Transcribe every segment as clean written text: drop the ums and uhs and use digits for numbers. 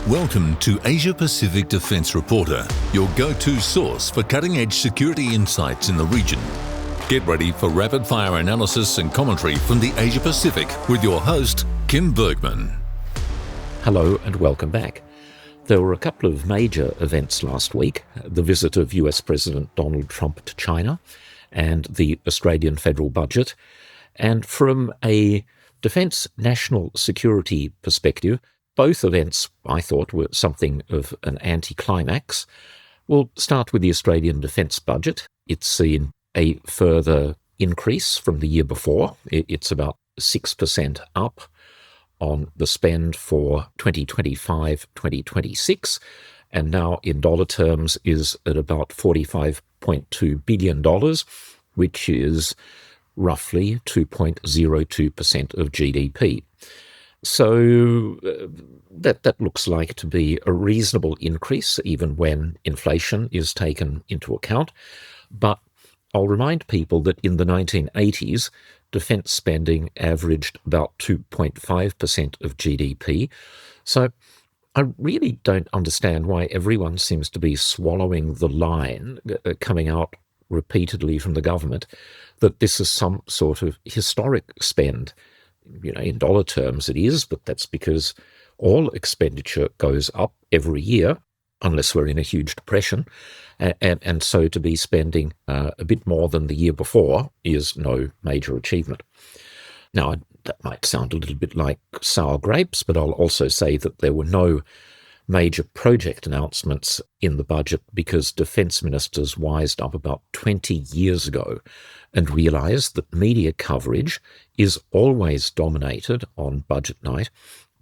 Welcome to Asia Pacific Defense Reporter, your go-to source for cutting-edge security insights in the region. Get ready for rapid-fire analysis and commentary from the Asia Pacific with your host, Kim Bergman. Hello and welcome back. There were a couple of major events last week: the visit of US President Donald Trump to China and the Australian federal budget. And from a defence national security perspective, both events, I thought, were something of an anticlimax. We'll start with the Australian defence budget. It's seen a further increase from the year before. It's about 6% up on the spend for 2025-2026, and now in dollar terms is at about $45.2 billion, which is roughly 2.02% of GDP. So that looks like to be a reasonable increase, even when inflation is taken into account. But I'll remind people that in the 1980s, defence spending averaged about 2.5% of GDP. So I really don't understand why everyone seems to be swallowing the line coming out repeatedly from the government that this is some sort of historic spend. You know, in dollar terms it is, but that's because all expenditure goes up every year, unless we're in a huge depression. And so to be spending a bit more than the year before is no major achievement. Now, that might sound a little bit like sour grapes, but I'll also say that there were no major project announcements in the budget because defence ministers wised up about 20 years ago and realised that media coverage is always dominated on budget night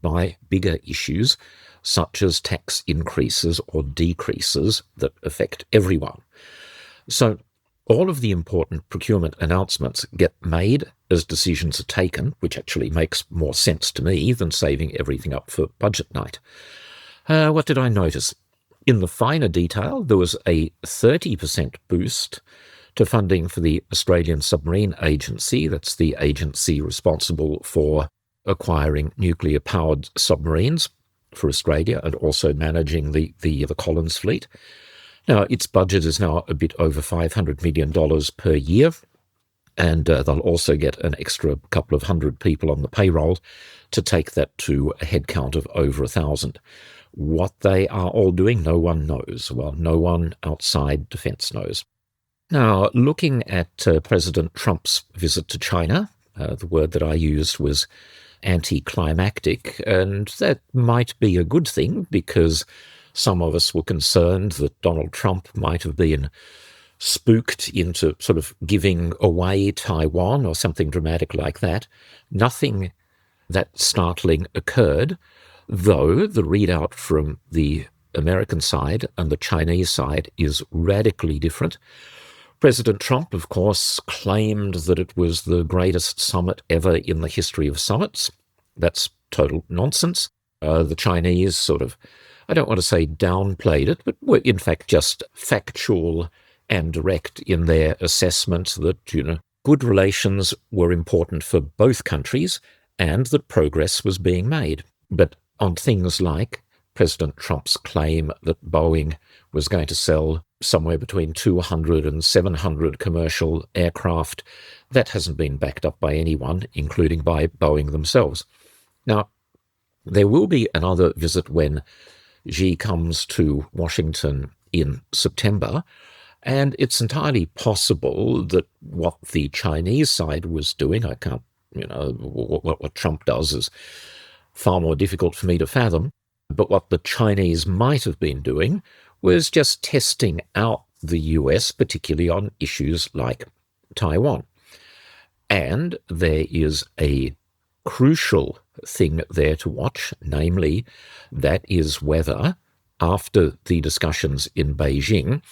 by bigger issues such as tax increases or decreases that affect everyone. So all of the important procurement announcements get made as decisions are taken, which actually makes more sense to me than saving everything up for budget night. What did I notice? In the finer detail, there was a 30% boost to funding for the Australian Submarine Agency. That's the agency responsible for acquiring nuclear-powered submarines for Australia and also managing the Collins fleet. Now, its budget is now a bit over $500 million per year, and they'll also get an extra couple of hundred people on the payroll to take that to a headcount of over 1,000. What they are all doing, no one knows. Well, no one outside defence knows. Now, looking at President Trump's visit to China, the word that I used was anticlimactic, and that might be a good thing because some of us were concerned that Donald Trump might have been spooked into sort of giving away Taiwan or something dramatic like that. Nothing that startling occurred, though the readout from the American side and the Chinese side is radically different. President Trump, of course, claimed that it was the greatest summit ever in the history of summits. That's total nonsense. The Chinese sort of, I don't want to say downplayed it, but were in fact just factual and direct in their assessment that, good relations were important for both countries and that progress was being made. But on things like President Trump's claim that Boeing was going to sell somewhere between 200 and 700 commercial aircraft, that hasn't been backed up by anyone, including by Boeing themselves. Now, there will be another visit when Xi comes to Washington in September, and it's entirely possible that what the Chinese side was doing, I can't, what Trump does is far more difficult for me to fathom, but what the Chinese might have been doing was just testing out the US, particularly on issues like Taiwan. And there is a crucial thing there to watch, namely, that is whether, after the discussions in Beijing,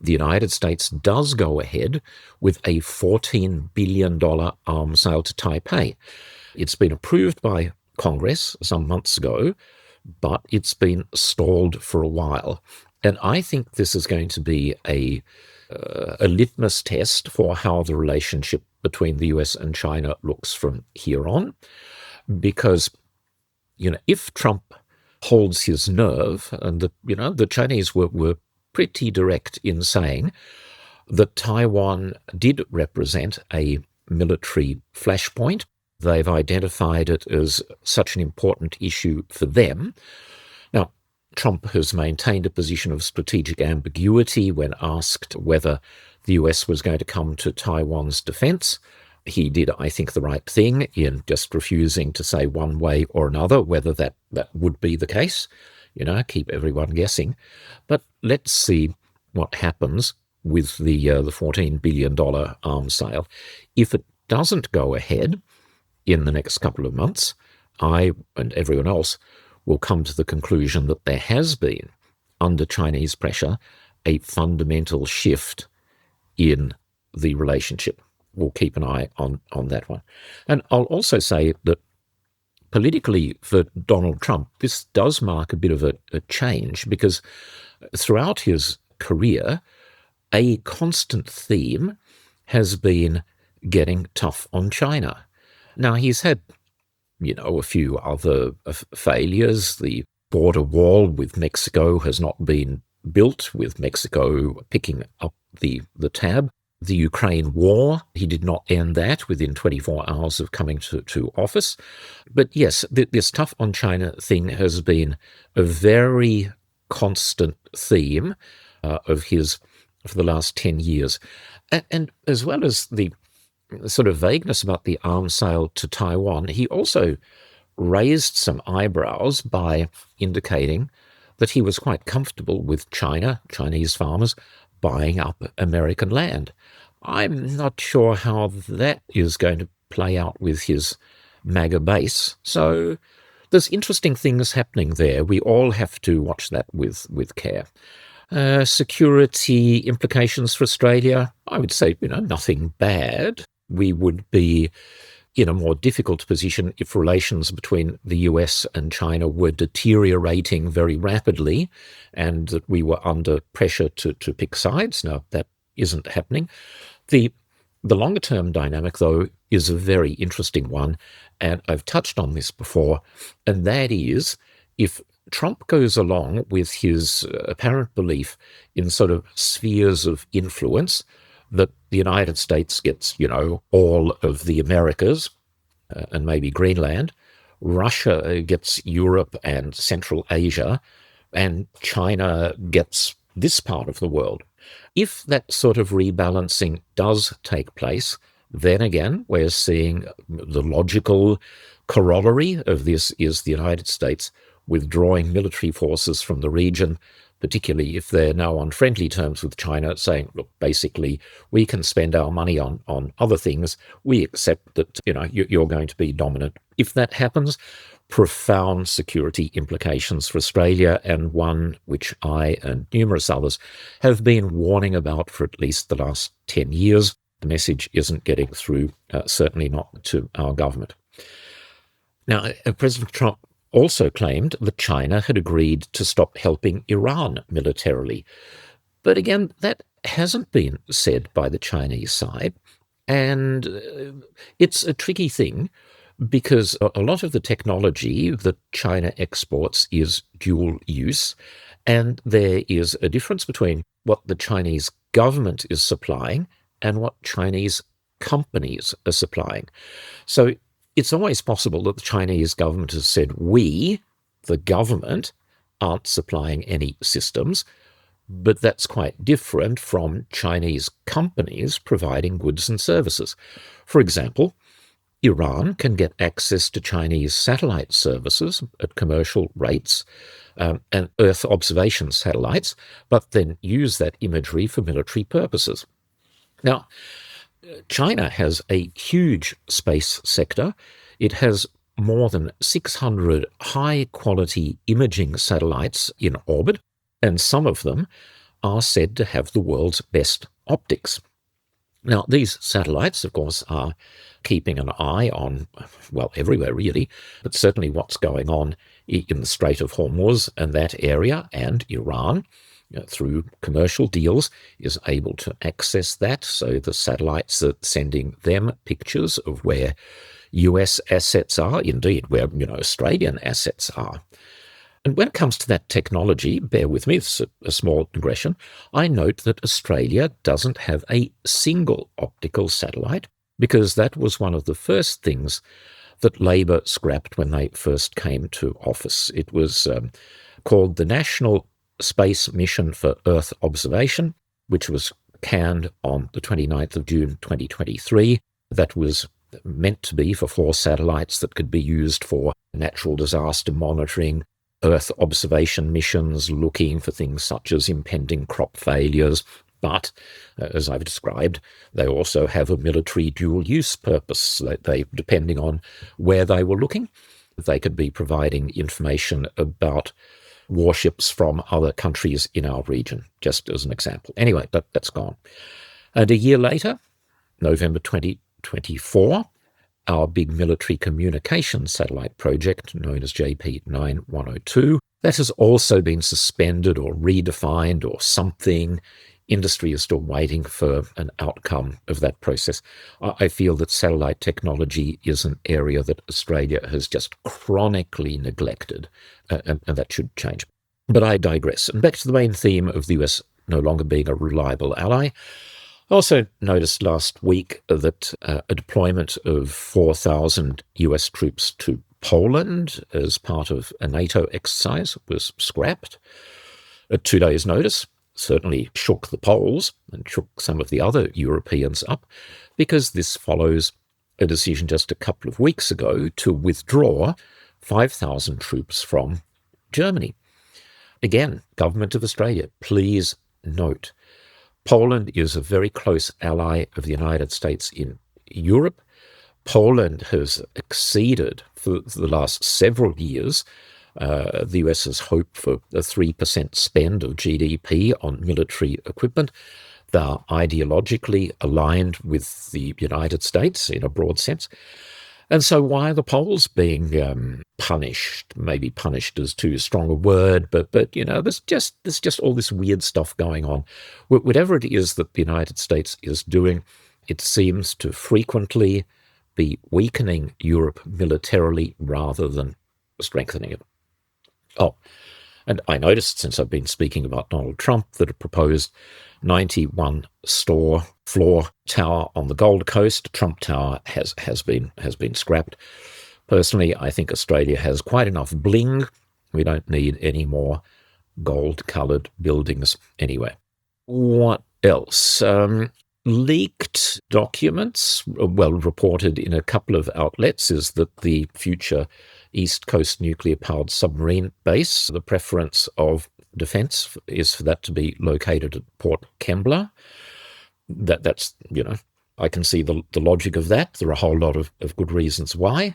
the United States does go ahead with a $14 billion arms sale to Taipei. It's been approved by Congress some months ago, but it's been stalled for a while. And I think this is going to be a litmus test for how the relationship between the US and China looks from here on. Because, if Trump holds his nerve. And the Chinese were pretty direct in saying that Taiwan did represent a military flashpoint. They've identified it as such an important issue for them. Now, Trump has maintained a position of strategic ambiguity when asked whether the US was going to come to Taiwan's defense. He did, I think, the right thing in just refusing to say one way or another whether that would be the case. Keep everyone guessing. But let's see what happens with the $14 billion arms sale. If it doesn't go ahead in the next couple of months, I and everyone else will come to the conclusion that there has been, under Chinese pressure, a fundamental shift in the relationship. We'll keep an eye on that one. And I'll also say that politically for Donald Trump, this does mark a bit of a change, because throughout his career, a constant theme has been getting tough on China. Now, he's had, a few other failures. The border wall with Mexico has not been built, with Mexico picking up the tab. The Ukraine war, he did not end that within 24 hours of coming to office. But yes, this tough on China thing has been a very constant theme of his for the last 10 years. And as well as the sort of vagueness about the arms sale to Taiwan, he also raised some eyebrows by indicating that he was quite comfortable with Chinese farmers, buying up American land. I'm not sure how that is going to play out with his MAGA base. So there's interesting things happening there. We all have to watch that with care. Security implications for Australia, I would say, nothing bad. We would be in a more difficult position if relations between the US and China were deteriorating very rapidly and that we were under pressure to pick sides. Now, that isn't happening. The longer-term dynamic, though, is a very interesting one, and I've touched on this before, and that is if Trump goes along with his apparent belief in sort of spheres of influence, that the United States gets, all of the Americas and maybe Greenland, Russia gets Europe and Central Asia, and China gets this part of the world. If that sort of rebalancing does take place, then again, we're seeing the logical corollary of this is the United States withdrawing military forces from the region, particularly if they're now on friendly terms with China, saying, look, basically, we can spend our money on other things. We accept that, you're going to be dominant. If that happens, profound security implications for Australia, and one which I and numerous others have been warning about for at least the last 10 years. The message isn't getting through, certainly not to our government. Now, President Trump also claimed that China had agreed to stop helping Iran militarily. But again, that hasn't been said by the Chinese side. And it's a tricky thing because a lot of the technology that China exports is dual use. And there is a difference between what the Chinese government is supplying and what Chinese companies are supplying. So it's always possible that the Chinese government has said, we, the government, aren't supplying any systems, but that's quite different from Chinese companies providing goods and services. For example, Iran can get access to Chinese satellite services at commercial rates and Earth observation satellites, but then use that imagery for military purposes. Now, China has a huge space sector. It has more than 600 high-quality imaging satellites in orbit, and some of them are said to have the world's best optics. Now, these satellites, of course, are keeping an eye on, well, everywhere really, but certainly what's going on in the Strait of Hormuz and that area, and Iran, through commercial deals, is able to access that. So the satellites are sending them pictures of where US assets are, indeed, where Australian assets are. And when it comes to that technology, bear with me, it's a small digression, I note that Australia doesn't have a single optical satellite, because that was one of the first things that Labor scrapped when they first came to office. It was called the National Space Mission for Earth Observation, which was canned on the 29th of June 2023. That was meant to be for 4 satellites that could be used for natural disaster monitoring, Earth observation missions looking for things such as impending crop failures. But, as I've described, they also have a military dual-use purpose. They, depending on where they were looking, they could be providing information about warships from other countries in our region, just as an example. Anyway, that's gone. And a year later, November 2024, our big military communications satellite project, known as JP9102, that has also been suspended or redefined or something. Industry is still waiting for an outcome of that process. I feel that satellite technology is an area that Australia has just chronically neglected, and that should change. But I digress. And back to the main theme of the US no longer being a reliable ally. I also noticed last week that a deployment of 4,000 US troops to Poland as part of a NATO exercise was scrapped at 2 days' notice. Certainly shook the Poles and shook some of the other Europeans up, because this follows a decision just a couple of weeks ago to withdraw 5,000 troops from Germany. Again, Government of Australia, please note, Poland is a very close ally of the United States in Europe. Poland has exceeded, for the last several years, the US's hope for a 3% spend of GDP on military equipment. They're ideologically aligned with the United States in a broad sense. And so why are the Poles being punished? Maybe punished is too strong a word, but there's just all this weird stuff going on. Whatever it is that the United States is doing, it seems to frequently be weakening Europe militarily rather than strengthening it. Oh, and I noticed, since I've been speaking about Donald Trump, that a proposed 91-store floor tower on the Gold Coast, Trump Tower, has been scrapped. Personally, I think Australia has quite enough bling. We don't need any more gold-coloured buildings anyway. What else? Leaked documents, well reported in a couple of outlets, is that the future East Coast nuclear-powered submarine base, the preference of defence is for that to be located at Port Kembla. That's, I can see the logic of that. There are a whole lot of good reasons why.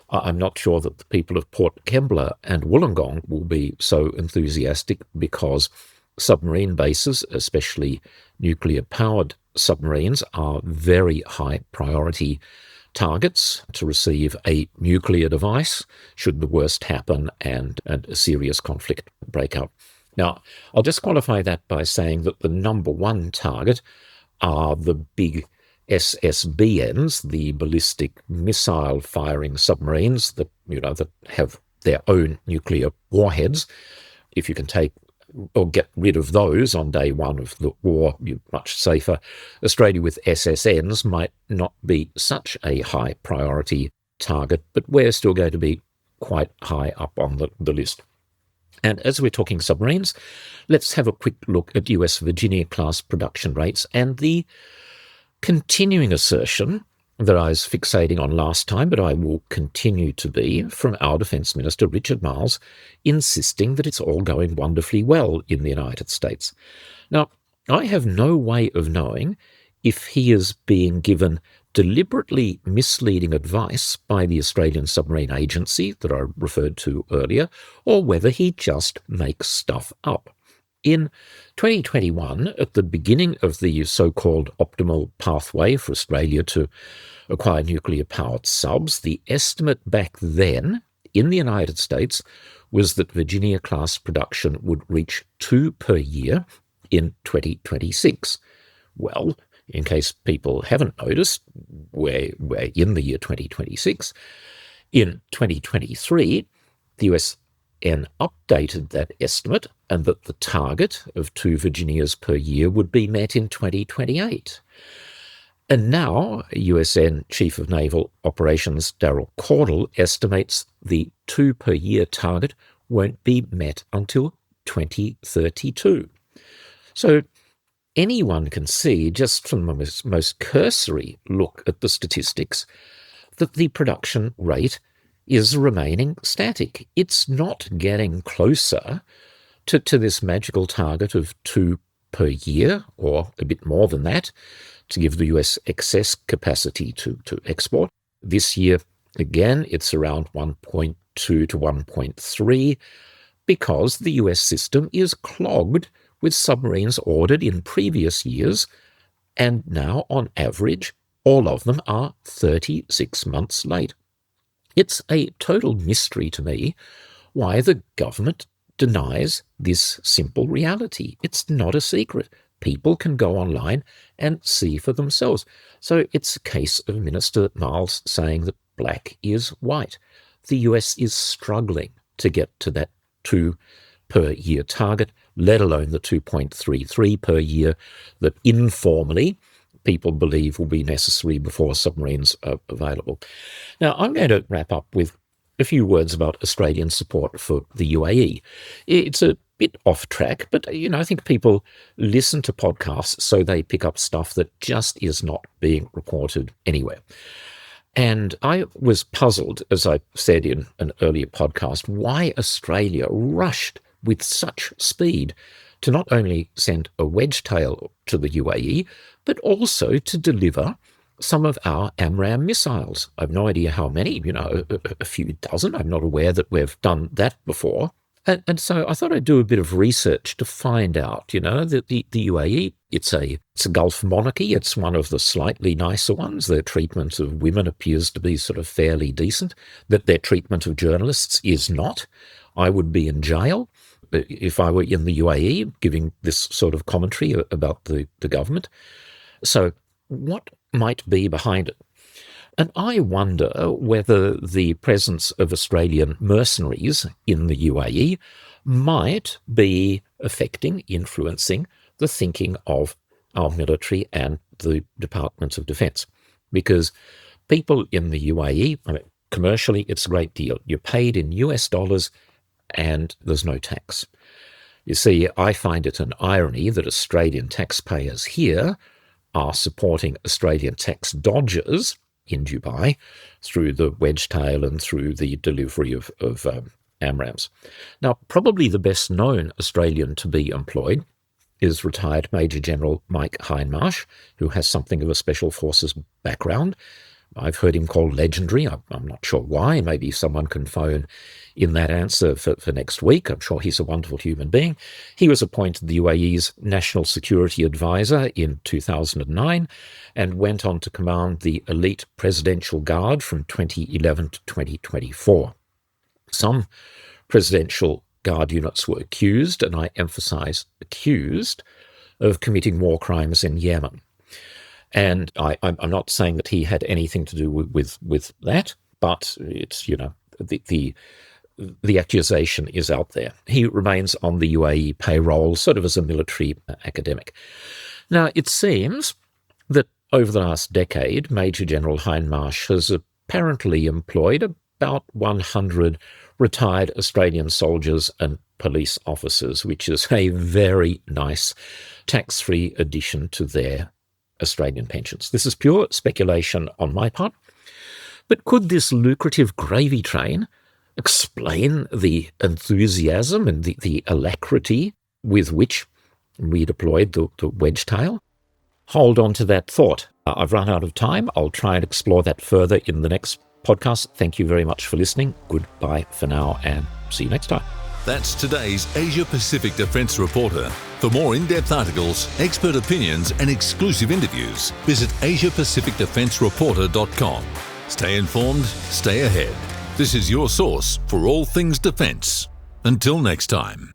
I'm not sure that the people of Port Kembla and Wollongong will be so enthusiastic, because submarine bases, especially nuclear-powered submarines, are very high priority targets to receive a nuclear device should the worst happen and a serious conflict break out. Now, I'll just qualify that by saying that the number one target are the big SSBNs, the ballistic missile firing submarines that have their own nuclear warheads. If you can take or get rid of those on day one of the war, you're much safer. Australia with SSNs might not be such a high priority target, but we're still going to be quite high up on the list. And as we're talking submarines, let's have a quick look at US Virginia-class production rates and the continuing assertion that I was fixating on last time, but I will continue to be, from our Defence Minister, Richard Marles, insisting that it's all going wonderfully well in the United States. Now, I have no way of knowing if he is being given deliberately misleading advice by the Australian Submarine Agency that I referred to earlier, or whether he just makes stuff up. In 2021, at the beginning of the so-called optimal pathway for Australia to acquire nuclear-powered subs, the estimate back then in the United States was that Virginia-class production would reach 2 per year in 2026. Well, in case people haven't noticed, we're in the year 2026. In 2023, the US SSN updated that estimate and that the target of 2 Virginias per year would be met in 2028. And now, USN Chief of Naval Operations Daryl Caudle estimates the 2 per year target won't be met until 2032. So anyone can see, just from the most cursory look at the statistics, that the production rate is remaining static. It's not getting closer to this magical target of 2 per year, or a bit more than that, to give the US excess capacity to export. This year, again, it's around 1.2 to 1.3, because the US system is clogged with submarines ordered in previous years, and now, on average, all of them are 36 months late. It's a total mystery to me why the government denies this simple reality. It's not a secret. People can go online and see for themselves. So it's a case of Minister Miles saying that black is white. The US is struggling to get to that 2 per year target, let alone the 2.33 per year that informally people believe will be necessary before submarines are available. Now, I'm going to wrap up with a few words about Australian support for the UAE. It's a bit off track, but I think people listen to podcasts so they pick up stuff that just is not being reported anywhere. And I was puzzled, as I said in an earlier podcast, why Australia rushed with such speed to not only send a wedge-tail to the UAE, but also to deliver some of our AMRAAM missiles. I've no idea how many, a few dozen. I'm not aware that we've done that before. And so I thought I'd do a bit of research to find out, that the UAE, it's a Gulf monarchy. It's one of the slightly nicer ones. Their treatment of women appears to be sort of fairly decent, that their treatment of journalists is not. I would be in jail if I were in the UAE giving this sort of commentary about the government. So what might be behind it? And I wonder whether the presence of Australian mercenaries in the UAE might be affecting, influencing the thinking of our military and the Department of Defence. Because people in the UAE, commercially, it's a great deal. You're paid in US dollars and there's no tax. You see, I find it an irony that Australian taxpayers here are supporting Australian tax dodgers in Dubai through the wedge-tail and through the delivery of AMRAAMs. Now, probably the best known Australian to be employed is retired Major General Mike Hindmarsh, who has something of a Special Forces background. I've heard him called legendary. I'm not sure why. Maybe someone can phone in that answer for next week. I'm sure he's a wonderful human being. He was appointed the UAE's National Security Advisor in 2009 and went on to command the elite Presidential Guard from 2011 to 2024. Some Presidential Guard units were accused, and I emphasize accused, of committing war crimes in Yemen. And I'm not saying that he had anything to do with that, but it's, the accusation is out there. He remains on the UAE payroll, sort of as a military academic. Now, it seems that over the last decade, Major General Hindmarsh has apparently employed about 100 retired Australian soldiers and police officers, which is a very nice tax-free addition to their Australian pensions. This is pure speculation on my part, but could this lucrative gravy train explain the enthusiasm and the alacrity with which we deployed the wedge tail? Hold on to that thought. I've run out of time. I'll try and explore that further in the next podcast. Thank you very much for listening. Goodbye for now, and see you next time. That's today's Asia Pacific Defence Reporter. For more in-depth articles, expert opinions and exclusive interviews, visit AsiaPacificDefenceReporter.com. Stay informed, stay ahead. This is your source for all things defence. Until next time.